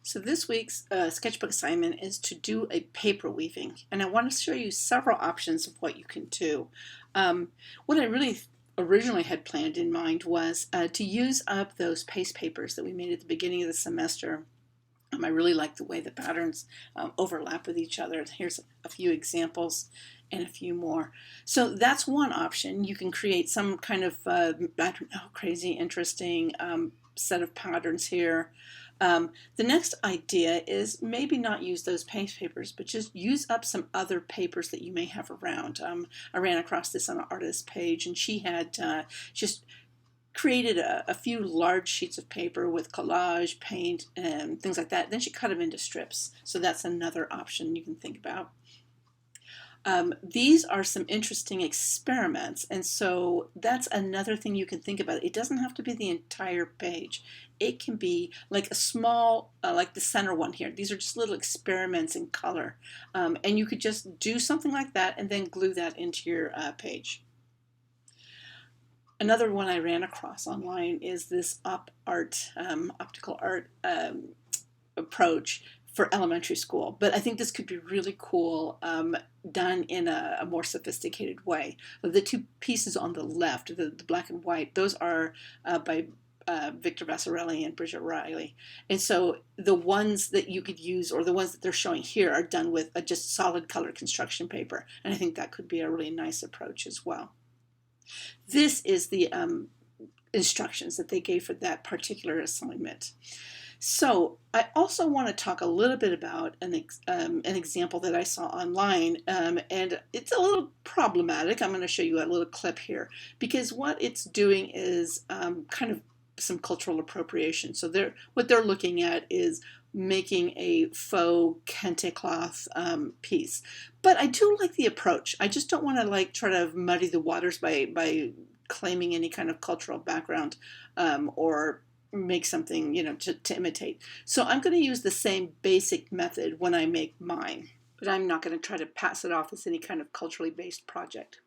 So this week's sketchbook assignment is to do a paper weaving, and I want to show you several options of what you can do. Um, what I really originally had planned in mind was to use up those paste papers that we made at the beginning of the semester. I really like the way the patterns overlap with each other. Here's a few examples and a few more. So that's one option. You can create some kind of, I don't know, crazy, interesting set of patterns here. The next idea is maybe not use those paste papers, but just use up some other papers that you may have around. I ran across this on an artist's page, and she had just created a few large sheets of paper with collage, paint, and things like that. Then she cut them into strips. So that's another option you can think about. These are some interesting experiments, and so that's another thing you can think about. It doesn't have to be the entire page. It can be like a small, like the center one here. These are just little experiments in color, and you could just do something like that and then glue that into your page. Another one I ran across online is this optical art approach for elementary school, but I think this could be really cool done in a more sophisticated way. The two pieces on the left, the black and white, those are by Victor Vassarelli and Bridget Riley. And so the ones that you could use, or the ones that they're showing here, are done with just solid color construction paper. And I think that could be a really nice approach as well. This is the instructions that they gave for that particular assignment. So I also want to talk a little bit about an example that I saw online, and it's a little problematic. I'm going to show you a little clip here because what it's doing is kind of some cultural appropriation. So what they're looking at is making a faux kente cloth piece. But I do like the approach. I just don't want to try to muddy the waters by claiming any kind of cultural background or make something, to imitate. So I'm going to use the same basic method when I make mine, but I'm not going to try to pass it off as any kind of culturally based project.